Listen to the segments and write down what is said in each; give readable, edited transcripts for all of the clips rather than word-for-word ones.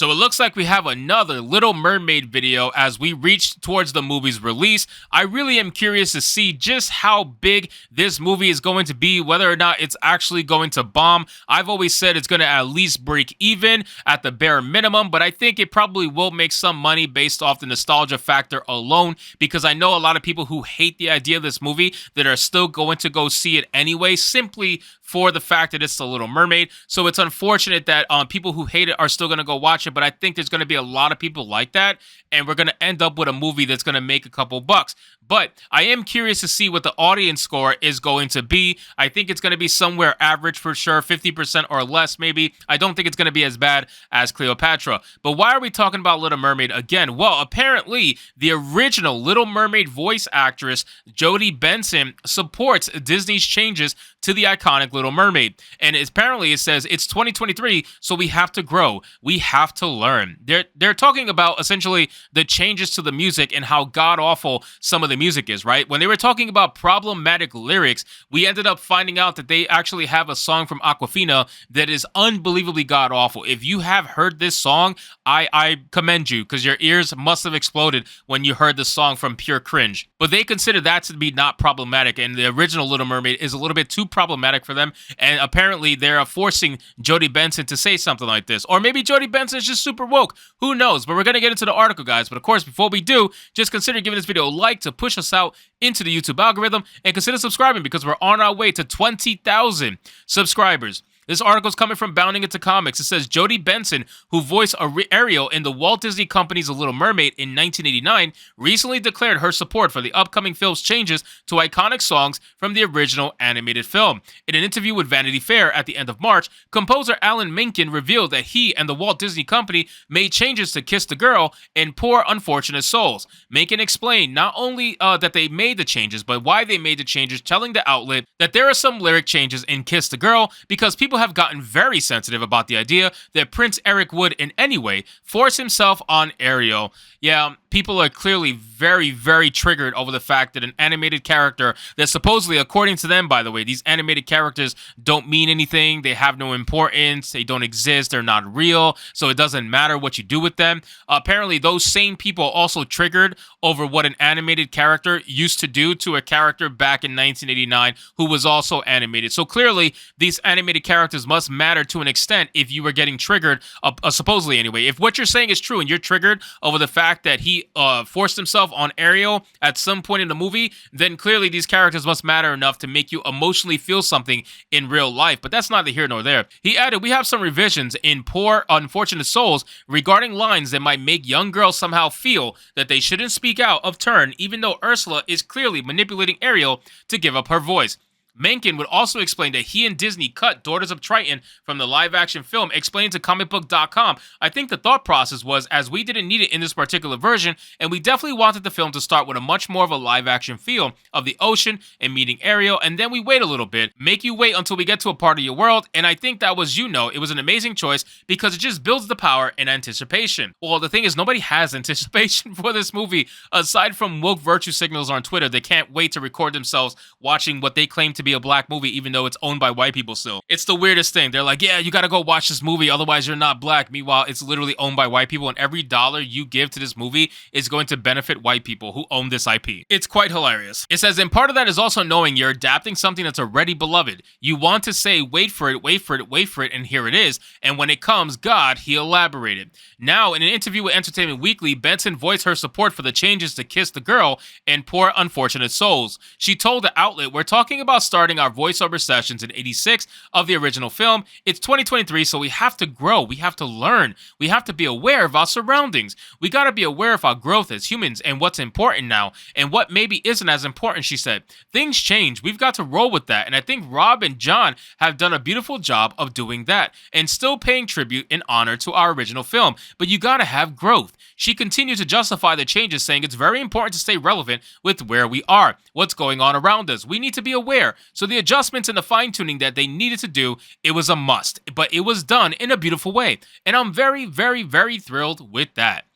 So it looks like we have another Little Mermaid video as we reach towards the movie's release. I really am curious to see just how big this movie is going to be, whether or not it's actually going to bomb. I've always said it's going to at least break even at the bare minimum, but I think it probably will make some money based off the nostalgia factor alone, because I know a lot of people who hate the idea of this movie that are still going to go see it anyway, simply for the fact that it's The Little Mermaid. So it's unfortunate that people who hate it are still going to go watch it, but I think there's going to be a lot of people like that, and we're going to end up with a movie that's going to make a couple bucks. But I am curious to see what the audience score is going to be. I think it's going to be somewhere average for sure, 50% or less maybe. I don't think it's going to be as bad as Cleopatra. But why are we talking about Little Mermaid again? Well, apparently the original Little Mermaid voice actress, Jodie Benson, supports Disney's changes to the iconic Little Mermaid. And apparently it says it's 2023, so we have to grow. We have to learn. They're talking about essentially the changes to the music and how god-awful some of the music is, right? When they were talking about problematic lyrics, we ended up finding out that they actually have a song from Aquafina that is unbelievably god-awful. If you have heard this song, I commend you, because your ears must have exploded when you heard the song from pure cringe. But they consider that to be not problematic, and the original Little Mermaid is a little bit too problematic for them, and apparently they're forcing Jodie Benson to say something like this. Or maybe Jodie Benson is just super woke. Who knows? But we're going to get into the article, guys. But of course, before we do, just consider giving this video a like to push us out into the YouTube algorithm, and consider subscribing because we're on our way to 20,000 subscribers. This article is coming from Bounding Into Comics. It says Jodie Benson, who voiced Ariel in the Walt Disney Company's The Little Mermaid in 1989, recently declared her support for the upcoming film's changes to iconic songs from the original animated film. In an interview with Vanity Fair at the end of March, composer Alan Menken revealed that he and the Walt Disney Company made changes to Kiss the Girl and Poor Unfortunate Souls. Menken explained not only that they made the changes, but why they made the changes, telling the outlet that there are some lyric changes in Kiss the Girl because people have gotten very sensitive about the idea that Prince Eric would in any way force himself on Ariel. Yeah, people are clearly very, very triggered over the fact that an animated character that supposedly, according to them, by the way, these animated characters don't mean anything, they have no importance, they don't exist, they're not real, so it doesn't matter what you do with them. Apparently, those same people also triggered over what an animated character used to do to a character back in 1989 who was also animated. So clearly, these animated characters must matter to an extent if you were getting triggered, supposedly anyway. If what you're saying is true and you're triggered over the fact that he forced himself on Ariel at some point in the movie, then clearly these characters must matter enough to make you emotionally feel something in real life. But that's neither here nor there. He added, we have some revisions in Poor Unfortunate Souls regarding lines that might make young girls somehow feel that they shouldn't speak out of turn, even though Ursula is clearly manipulating Ariel to give up her voice. Menken would also explain that he and Disney cut Daughters of Triton from the live-action film, explaining to comicbook.com, I think the thought process was, as we didn't need it in this particular version, and we definitely wanted the film to start with a much more of a live-action feel of the ocean and meeting Ariel, and then we wait a little bit, make you wait until we get to a part of your world, and I think that was, it was an amazing choice because it just builds the power and anticipation. Well, the thing is, nobody has anticipation for this movie, aside from woke virtue signals on Twitter that can't wait to record themselves watching what they claim to be a black movie, even though it's owned by white people still. It's the weirdest thing. They're like, yeah, you gotta go watch this movie, otherwise you're not black. Meanwhile, it's literally owned by white people, and every dollar you give to this movie is going to benefit white people who own this IP. It's quite hilarious. It says, and part of that is also knowing you're adapting something that's already beloved. You want to say, wait for it, wait for it, wait for it, and here it is. And when it comes, God, he elaborated. Now, in an interview with Entertainment Weekly, Benson voiced her support for the changes to Kiss the Girl and Poor Unfortunate Souls. She told the outlet, we're talking about starting our voiceover sessions in 86 of the original film. It's 2023, so we have to grow. We have to learn. We have to be aware of our surroundings. We got to be aware of our growth as humans and what's important now and what maybe isn't as important, she said. Things change. We've got to roll with that. And I think Rob and John have done a beautiful job of doing that and still paying tribute and honor to our original film. But you got to have growth. She continued to justify the changes, saying it's very important to stay relevant with where we are, what's going on around us. We need to be aware. So the adjustments and the fine-tuning that they needed to do, it was a must, but it was done in a beautiful way, and I'm very, very, very thrilled with that.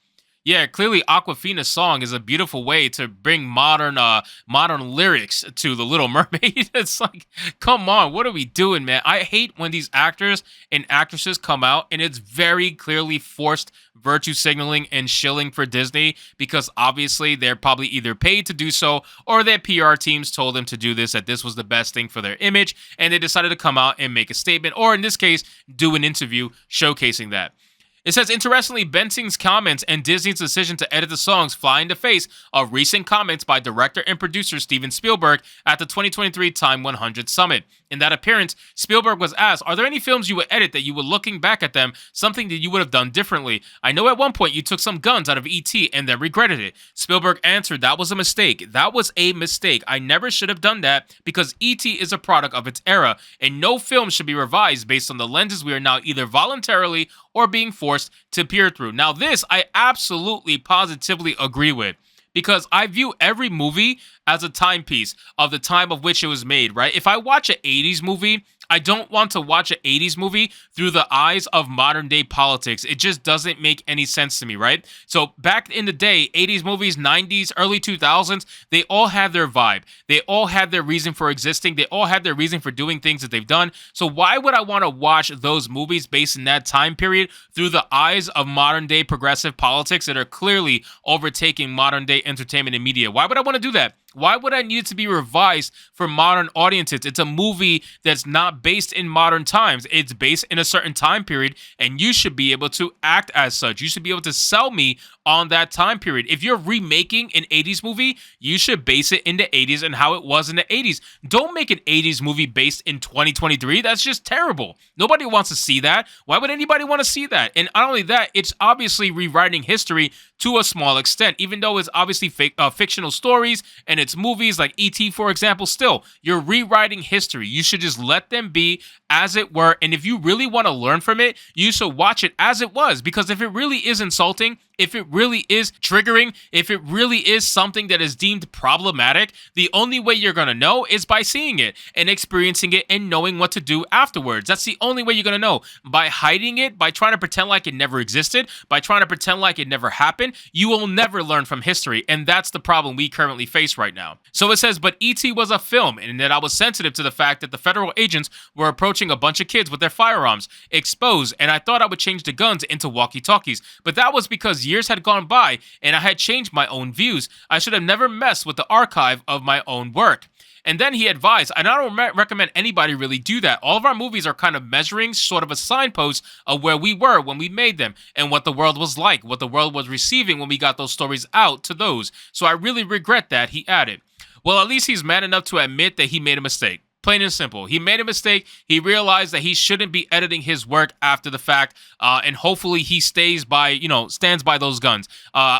Yeah, clearly Aquafina's song is a beautiful way to bring modern lyrics to the Little Mermaid. It's like, come on, what are we doing, man? I hate when these actors and actresses come out and it's very clearly forced virtue signaling and shilling for Disney because obviously they're probably either paid to do so or their PR teams told them to do this, that this was the best thing for their image, and they decided to come out and make a statement, or in this case, do an interview showcasing that. It says, interestingly, Bensing's comments and Disney's decision to edit the songs fly in the face of recent comments by director and producer Steven Spielberg at the 2023 Time 100 Summit. In that appearance, Spielberg was asked, are there any films you would edit that you were looking back at them, something that you would have done differently? I know at one point you took some guns out of E.T. and then regretted it. Spielberg answered, that was a mistake. That was a mistake. I never should have done that because E.T. is a product of its era, and no film should be revised based on the lenses we are now either voluntarily or being forced to peer through. Now, this I absolutely, positively agree with because I view every movie as a timepiece of the time of which it was made, right? If I watch an 80s movie, I don't want to watch an 80s movie through the eyes of modern day politics. It just doesn't make any sense to me, right? So back in the day, 80s movies, 90s, early 2000s, they all had their vibe. They all had their reason for existing. They all had their reason for doing things that they've done. So why would I want to watch those movies based in that time period through the eyes of modern day progressive politics that are clearly overtaking modern day entertainment and media? Why would I want to do that? Why would I need it to be revised for modern audiences? It's a movie that's not based in modern times. It's based in a certain time period, and you should be able to act as such. You should be able to sell me on that time period. If you're remaking an 80s movie, you should base it in the 80s and how it was in the 80s. Don't make an 80s movie based in 2023. That's just terrible. Nobody wants to see that. Why would anybody want to see that? And not only that, it's obviously rewriting history to a small extent, even though it's obviously fictional stories and it's movies like E.T., for example. Still, you're rewriting history. You should just let them be as it were. And if you really want to learn from it, you should watch it as it was. Because if it really is insulting, if it really is triggering, if it really is something that is deemed problematic, the only way you're going to know is by seeing it and experiencing it and knowing what to do afterwards. That's the only way you're going to know. By hiding it, by trying to pretend like it never existed, by trying to pretend like it never happened, you will never learn from history. And that's the problem we currently face right now. So it says, but E.T. was a film, and that I was sensitive to the fact that the federal agents were approaching a bunch of kids with their firearms exposed, and I thought I would change the guns into walkie-talkies. But that was because years had gone by and I had changed my own views. I should have never messed with the archive of my own work. And then he advised, and I don't recommend anybody really do that. All of our movies are kind of measuring sort of a signpost of where we were when we made them and what the world was like, what the world was receiving when we got those stories out to those. So I really regret that, he added. Well, at least he's man enough to admit that he made a mistake. Plain and simple. He made a mistake. He realized that he shouldn't be editing his work after the fact, and hopefully he stands by those guns.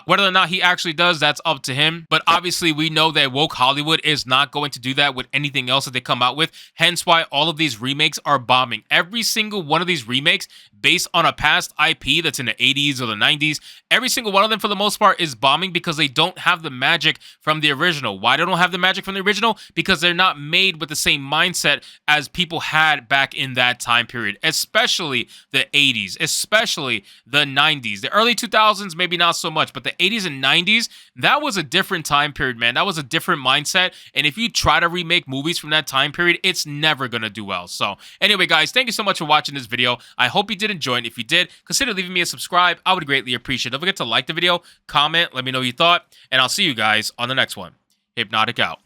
Whether or not he actually does, that's up to him. But obviously, we know that woke Hollywood is not going to do that with anything else that they come out with. Hence why all of these remakes are bombing. Every single one of these remakes based on a past IP that's in the 80s or the 90s, every single one of them for the most part is bombing because they don't have the magic from the original. Why they don't have the magic from the original? Because they're not made with the same mindset as people had back in that time period, especially the 80s, especially the 90s. The early 2000s, maybe not so much, but the 80s and 90s, that was a different time period, man. That was a different mindset. And if you try to remake movies from that time period, it's never going to do well. So anyway, guys, thank you so much for watching this video. I hope you did enjoy it. If you did, consider leaving me a subscribe. I would greatly appreciate it. Don't forget to like the video, comment, let me know what you thought, and I'll see you guys on the next one. Hypnotic out.